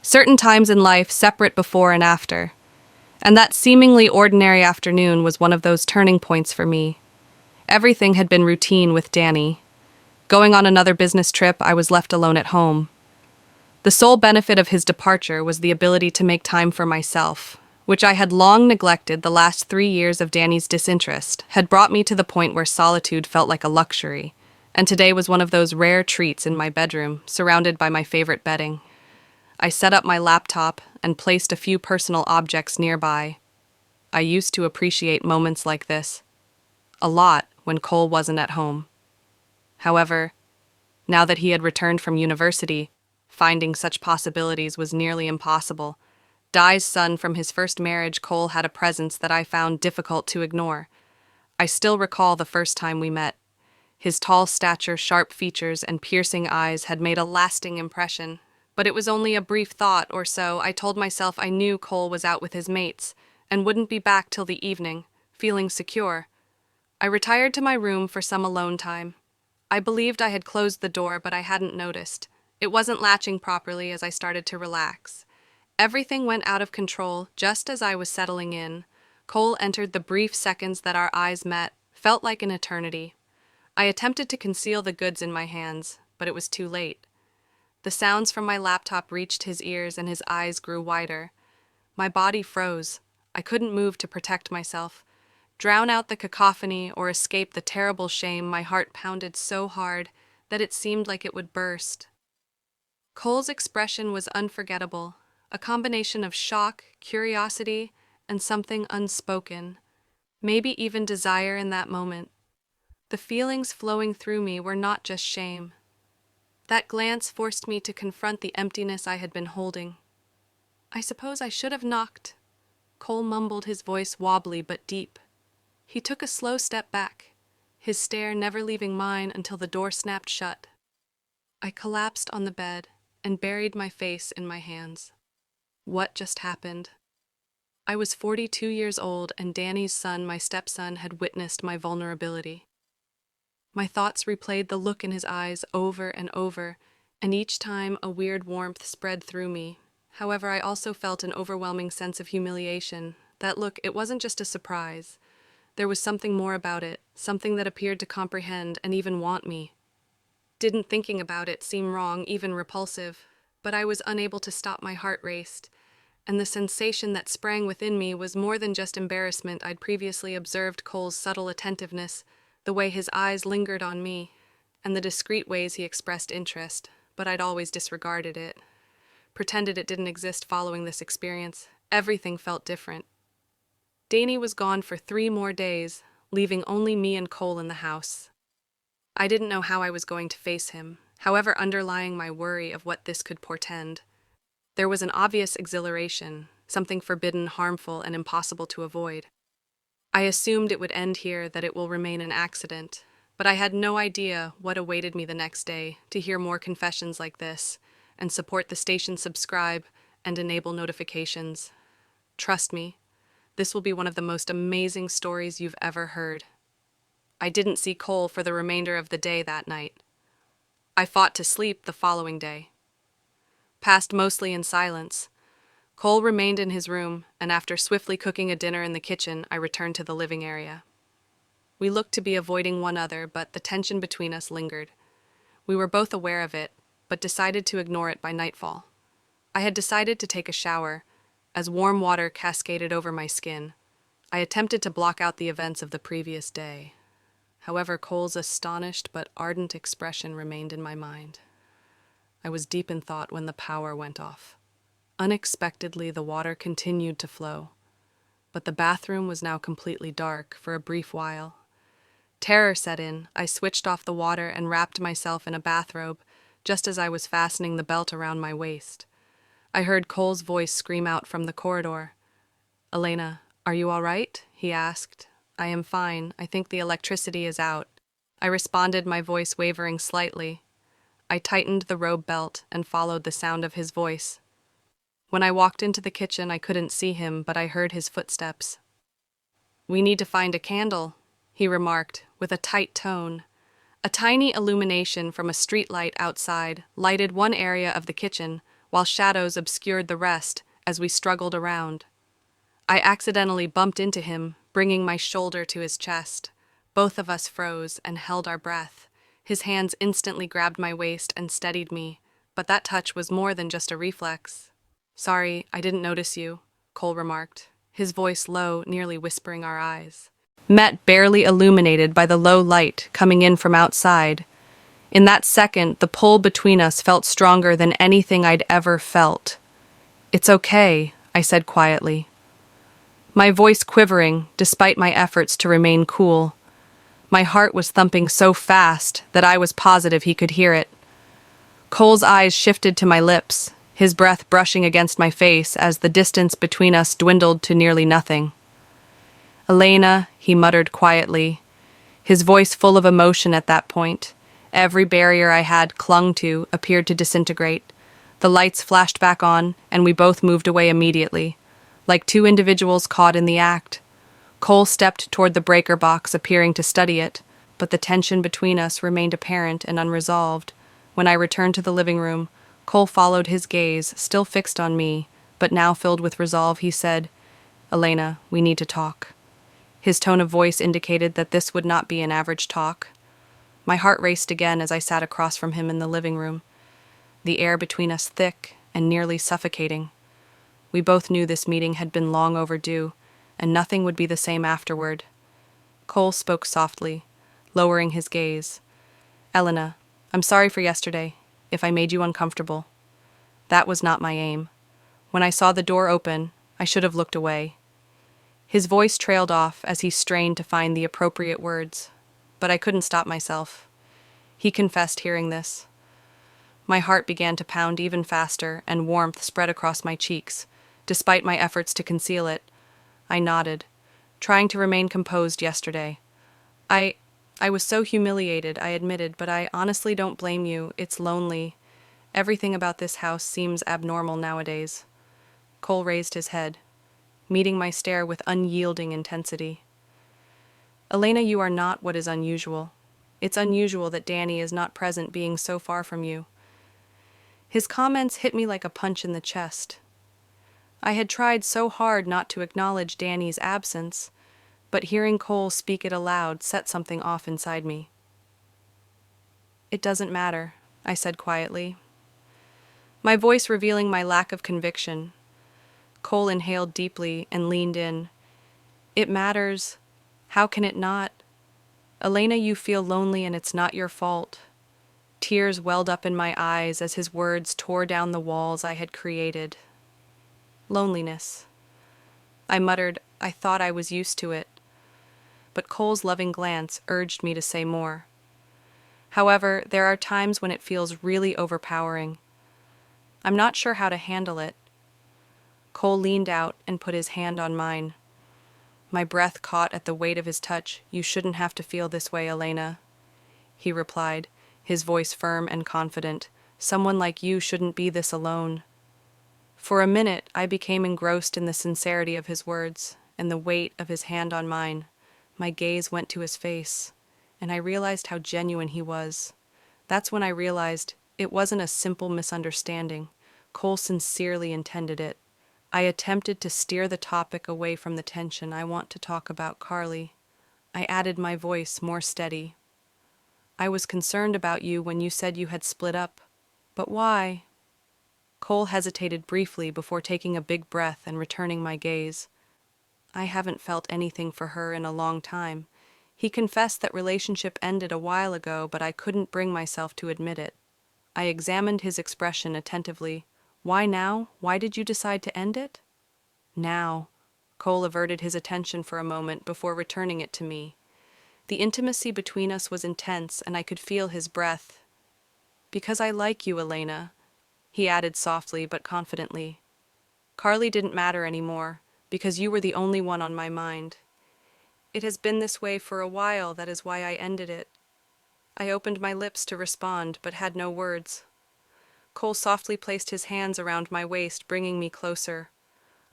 Certain times in life separate before and after. And that seemingly ordinary afternoon was one of those turning points for me. Everything had been routine with Danny. Going on another business trip, I was left alone at home. The sole benefit of his departure was the ability to make time for myself, which I had long neglected. The last 3 years of Danny's disinterest had brought me to the point where solitude felt like a luxury, and today was one of those rare treats in my bedroom, surrounded by my favorite bedding. I set up my laptop and placed a few personal objects nearby. I used to appreciate moments like this a lot when Cole wasn't at home. However, now that he had returned from university, finding such possibilities was nearly impossible. Di's son from his first marriage, Cole had a presence that I found difficult to ignore. I still recall the first time we met. His tall stature, sharp features, and piercing eyes had made a lasting impression. But it was only a brief thought or so. I told myself I knew Cole was out with his mates and wouldn't be back till the evening, feeling secure. I retired to my room for some alone time. I believed I had closed the door, but I hadn't noticed. It wasn't latching properly as I started to relax. Everything went out of control just as I was settling in. Cole entered. The brief seconds that our eyes met felt like an eternity. I attempted to conceal the goods in my hands, but it was too late. The sounds from my laptop reached his ears and his eyes grew wider. My body froze. I couldn't move to protect myself. Drown out the cacophony or escape the terrible shame. My heart pounded so hard that it seemed like it would burst. Cole's expression was unforgettable, a combination of shock, curiosity, and something unspoken, maybe even desire in that moment. The feelings flowing through me were not just shame. That glance forced me to confront the emptiness I had been holding. "I suppose I should have knocked." Cole mumbled, his voice wobbly but deep. He took a slow step back, his stare never leaving mine until the door snapped shut. I collapsed on the bed and buried my face in my hands. What just happened? I was 42 years old, and Danny's son, my stepson, had witnessed my vulnerability. My thoughts replayed the look in his eyes over and over, and each time a weird warmth spread through me. However, I also felt an overwhelming sense of humiliation. That look, it wasn't just a surprise. There was something more about it, something that appeared to comprehend and even want me. Didn't thinking about it seem wrong, even repulsive, but I was unable to stop. My heart raced, and the sensation that sprang within me was more than just embarrassment. I'd previously observed Cole's subtle attentiveness, the way his eyes lingered on me, and the discreet ways he expressed interest, but I'd always disregarded it, pretended it didn't exist. Following this experience, everything felt different. Danny was gone for 3 more days, leaving only me and Cole in the house. I didn't know how I was going to face him, however, underlying my worry of what this could portend. There was an obvious exhilaration, something forbidden, harmful, and impossible to avoid. I assumed it would end here, that it will remain an accident, but I had no idea what awaited me the next day. To hear more confessions like this, and support the station, subscribe, and enable notifications. Trust me, this will be one of the most amazing stories you've ever heard. I didn't see Cole for the remainder of the day that night. I fought to sleep the following day. Passed mostly in silence. Cole remained in his room, and after swiftly cooking a dinner in the kitchen, I returned to the living area. We looked to be avoiding one another, but the tension between us lingered. We were both aware of it, but decided to ignore it by nightfall. I had decided to take a shower, as warm water cascaded over my skin. I attempted to block out the events of the previous day. However, Cole's astonished but ardent expression remained in my mind. I was deep in thought when the power went off. Unexpectedly, the water continued to flow, but the bathroom was now completely dark for a brief while. Terror set in. I switched off the water and wrapped myself in a bathrobe, just as I was fastening the belt around my waist. I heard Cole's voice scream out from the corridor. "Elena, are you all right?" he asked. "I am fine. I think the electricity is out." I responded, my voice wavering slightly. I tightened the robe belt and followed the sound of his voice. When I walked into the kitchen, I couldn't see him, but I heard his footsteps. "We need to find a candle," he remarked, with a tight tone. A tiny illumination from a streetlight outside lighted one area of the kitchen, while shadows obscured the rest as we struggled around. I accidentally bumped into him, bringing my shoulder to his chest. Both of us froze and held our breath. His hands instantly grabbed my waist and steadied me, but that touch was more than just a reflex. "Sorry, I didn't notice you," Cole remarked, his voice low, nearly whispering our eyes. Met barely illuminated by the low light coming in from outside. In that second, the pull between us felt stronger than anything I'd ever felt. "It's okay," I said quietly, my voice quivering despite my efforts to remain cool. My heart was thumping so fast that I was positive he could hear it. Cole's eyes shifted to my lips, his breath brushing against my face as the distance between us dwindled to nearly nothing. "Elena," he muttered quietly, his voice full of emotion at that point. Every barrier I had clung to appeared to disintegrate. The lights flashed back on, and we both moved away immediately, like two individuals caught in the act. Cole stepped toward the breaker box, appearing to study it, but the tension between us remained apparent and unresolved. When I returned to the living room, Cole followed his gaze, still fixed on me, but now filled with resolve. He said, "Elena, we need to talk." His tone of voice indicated that this would not be an average talk. My heart raced again as I sat across from him in the living room, the air between us thick and nearly suffocating. We both knew this meeting had been long overdue, and nothing would be the same afterward. Cole spoke softly, lowering his gaze. "Elena, I'm sorry for yesterday, if I made you uncomfortable. That was not my aim. When I saw the door open, I should have looked away." His voice trailed off as he strained to find the appropriate words, but I couldn't stop myself. He confessed hearing this. My heart began to pound even faster, and warmth spread across my cheeks. Despite my efforts to conceal it, I nodded, trying to remain composed yesterday. I was so humiliated, I admitted, but I honestly don't blame you. It's lonely. Everything about this house seems abnormal nowadays. Cole raised his head, meeting my stare with unyielding intensity. "Elena, you are not what is unusual. It's unusual that Danny is not present, being so far from you." His comments hit me like a punch in the chest. I had tried so hard not to acknowledge Danny's absence, but hearing Cole speak it aloud set something off inside me. "It doesn't matter," I said quietly, my voice revealing my lack of conviction. Cole inhaled deeply and leaned in. "It matters. How can it not? Elena, you feel lonely and it's not your fault." Tears welled up in my eyes as his words tore down the walls I had created. "Loneliness," I muttered. I thought I was used to it, but Cole's loving glance urged me to say more. "However, there are times when it feels really overpowering. I'm not sure how to handle it." Cole leaned out and put his hand on mine. My breath caught at the weight of his touch. "You shouldn't have to feel this way, Elena," he replied, his voice firm and confident. "Someone like you shouldn't be this alone." For a minute, I became engrossed in the sincerity of his words and the weight of his hand on mine. My gaze went to his face, and I realized how genuine he was. That's when I realized it wasn't a simple misunderstanding. Cole sincerely intended it. I attempted to steer the topic away from the tension. "I want to talk about Carly." I added, my voice more steady. "I was concerned about you when you said you had split up. But why?" Cole hesitated briefly before taking a big breath and returning my gaze. "I haven't felt anything for her in a long time." He confessed that relationship ended a while ago, but I couldn't bring myself to admit it. I examined his expression attentively. "Why now? Why did you decide to end it?" "Now." Cole averted his attention for a moment before returning it to me. The intimacy between us was intense, and I could feel his breath. "Because I like you, Elena," he added softly but confidently. "Carly didn't matter anymore, because you were the only one on my mind. It has been this way for a while, that is why I ended it." I opened my lips to respond, but had no words. Cole softly placed his hands around my waist, bringing me closer.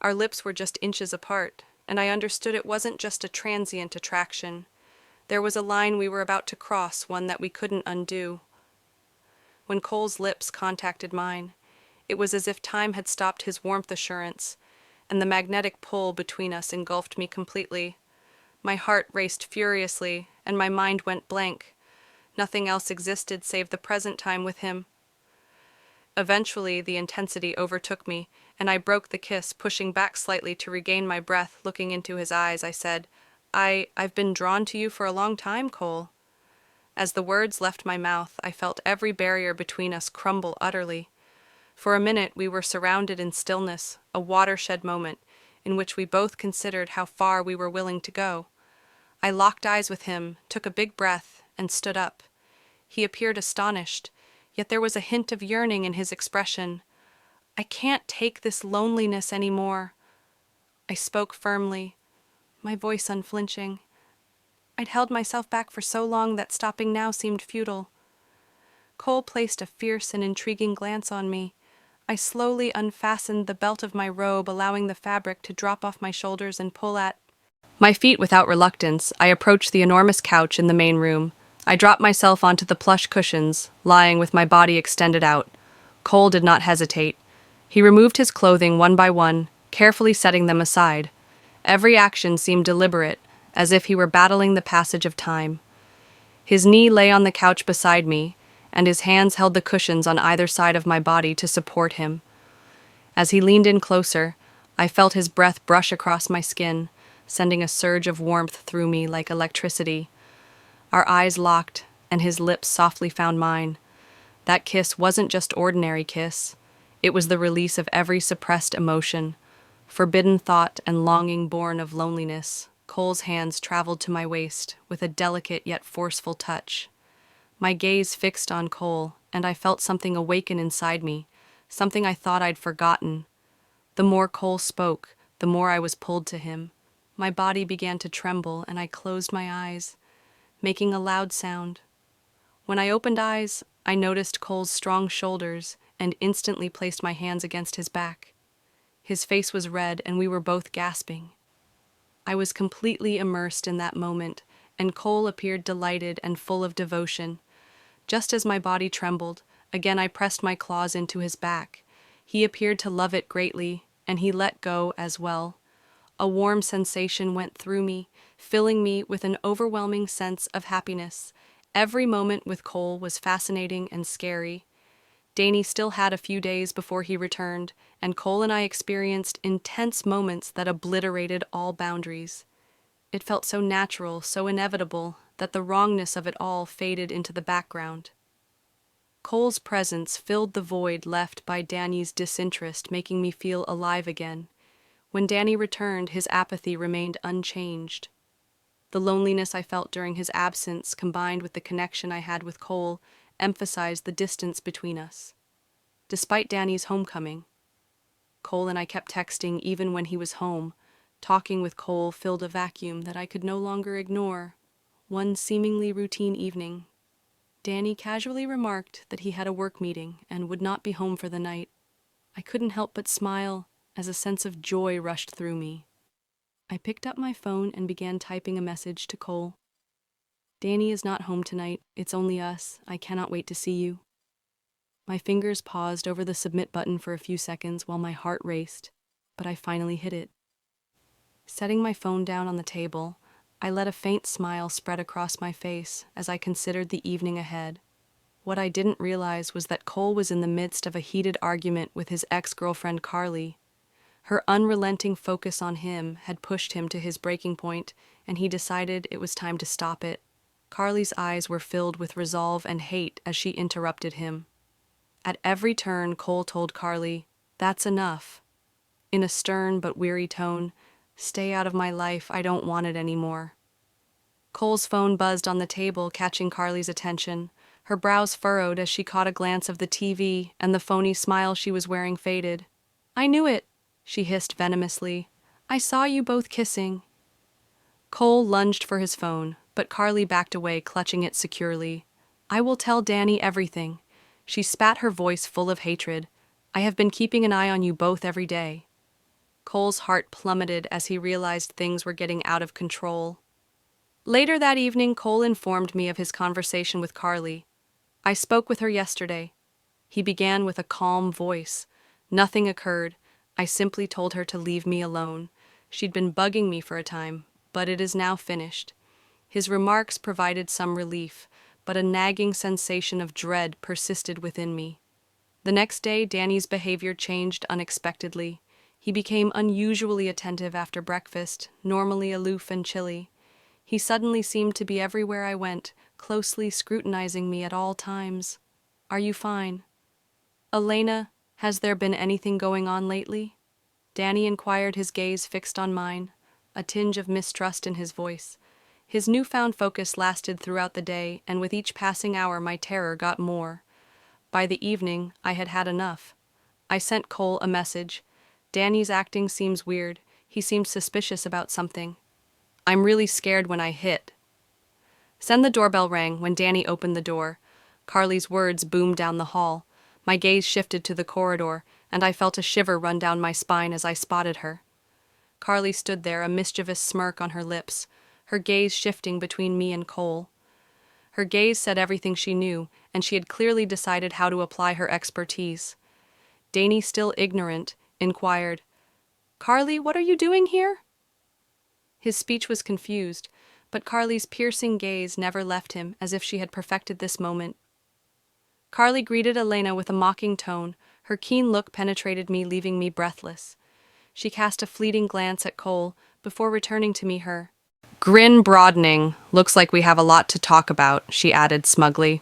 Our lips were just inches apart, and I understood it wasn't just a transient attraction. There was a line we were about to cross, one that we couldn't undo. When Cole's lips contacted mine, It was as if time had stopped his warmth assurance, and the magnetic pull between us engulfed me completely. My heart raced furiously, and my mind went blank. Nothing else existed save the present time with him. Eventually, the intensity overtook me, and I broke the kiss, pushing back slightly to regain my breath. Looking into his eyes, I said, I've been drawn to you for a long time, Cole." As the words left my mouth, I felt every barrier between us crumble utterly. For a minute, we were surrounded in stillness, a watershed moment, in which we both considered how far we were willing to go. I locked eyes with him, took a big breath, and stood up. He appeared astonished, yet there was a hint of yearning in his expression. "I can't take this loneliness anymore." I spoke firmly, my voice unflinching. I'd held myself back for so long that stopping now seemed futile. Cole placed a fierce and intriguing glance on me. I slowly unfastened the belt of my robe, allowing the fabric to drop off my shoulders and pull at my feet without reluctance. I approached the enormous couch in the main room. I dropped myself onto the plush cushions, lying with my body extended out. Cole did not hesitate. He removed his clothing one by one, carefully setting them aside. Every action seemed deliberate, as if he were battling the passage of time. His knee lay on the couch beside me, and his hands held the cushions on either side of my body to support him. As he leaned in closer, I felt his breath brush across my skin, sending a surge of warmth through me like electricity. Our eyes locked, and his lips softly found mine. That kiss wasn't just ordinary kiss. It was the release of every suppressed emotion, forbidden thought and longing born of loneliness. Cole's hands traveled to my waist with a delicate yet forceful touch. My gaze fixed on Cole, and I felt something awaken inside me, something I thought I'd forgotten. The more Cole spoke, the more I was pulled to him. My body began to tremble, and I closed my eyes, making a loud sound. When I opened eyes, I noticed Cole's strong shoulders and instantly placed my hands against his back. His face was red, and we were both gasping. I was completely immersed in that moment, and Cole appeared delighted and full of devotion. Just as my body trembled, again I pressed my claws into his back. He appeared to love it greatly, and he let go as well. A warm sensation went through me, filling me with an overwhelming sense of happiness. Every moment with Cole was fascinating and scary. Danny still had a few days before he returned, and Cole and I experienced intense moments that obliterated all boundaries. It felt so natural, so inevitable, that the wrongness of it all faded into the background. Cole's presence filled the void left by Danny's disinterest, making me feel alive again. When Danny returned, his apathy remained unchanged. The loneliness I felt during his absence, combined with the connection I had with Cole, emphasized the distance between us. Despite Danny's homecoming, Cole and I kept texting even when he was home. Talking with Cole filled a vacuum that I could no longer ignore. One seemingly routine evening, Danny casually remarked that he had a work meeting and would not be home for the night. I couldn't help but smile as a sense of joy rushed through me. I picked up my phone and began typing a message to Cole. "Danny is not home tonight. It's only us. I cannot wait to see you." My fingers paused over the submit button for a few seconds while my heart raced, but I finally hit it. Setting my phone down on the table, I let a faint smile spread across my face as I considered the evening ahead. What I didn't realize was that Cole was in the midst of a heated argument with his ex-girlfriend Carly. Her unrelenting focus on him had pushed him to his breaking point, and he decided it was time to stop it. Carly's eyes were filled with resolve and hate as she interrupted him. At every turn, Cole told Carly, "That's enough." In a stern but weary tone, "Stay out of my life, I don't want it anymore." Cole's phone buzzed on the table, catching Carly's attention. Her brows furrowed as she caught a glance of the TV, and the phony smile she was wearing faded. "I knew it," she hissed venomously. "I saw you both kissing." Cole lunged for his phone, but Carly backed away, clutching it securely. "I will tell Danny everything." She spat, her voice full of hatred. "I have been keeping an eye on you both every day." Cole's heart plummeted as he realized things were getting out of control. Later that evening, Cole informed me of his conversation with Carly. "I spoke with her yesterday." He began with a calm voice, Nothing occurred. I simply told her to leave me alone. She'd been bugging me for a time, but it is now finished. His remarks provided some relief, but a nagging sensation of dread persisted within me. The next day, Danny's behavior changed unexpectedly. He became unusually attentive after breakfast, normally aloof and chilly. He suddenly seemed to be everywhere I went, closely scrutinizing me at all times. "Are you fine?" "Elena, has there been anything going on lately?" Danny inquired, his gaze fixed on mine, a tinge of mistrust in his voice. His newfound focus lasted throughout the day, and with each passing hour my terror got more. By the evening, I had had enough. I sent Cole a message. "Danny's acting seems weird. He seems suspicious about something. I'm really scared when I hit." Then the doorbell rang. When Danny opened the door, Carly's words boomed down the hall. My gaze shifted to the corridor, and I felt a shiver run down my spine as I spotted her. Carly stood there, a mischievous smirk on her lips, her gaze shifting between me and Cole. Her gaze said everything she knew, and she had clearly decided how to apply her expertise. Danny, still ignorant, inquired, "Carly, what are you doing here?" His speech was confused, but Carly's piercing gaze never left him, as if she had perfected this moment. Carly greeted Elena with a mocking tone. Her keen look penetrated me, leaving me breathless. She cast a fleeting glance at Cole before returning to me, her grin broadening. "Looks like we have a lot to talk about," she added smugly.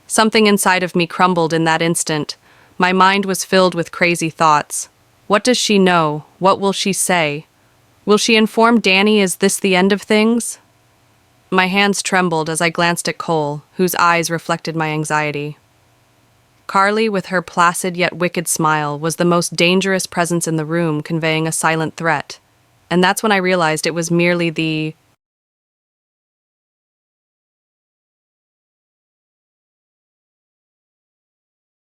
Something inside of me crumbled in that instant. My mind was filled with crazy thoughts. What does she know? What will she say? Will she inform Danny? Is this the end of things? My hands trembled as I glanced at Cole, whose eyes reflected my anxiety. Carly, with her placid yet wicked smile, was the most dangerous presence in the room, conveying a silent threat. And that's when I realized it was merely the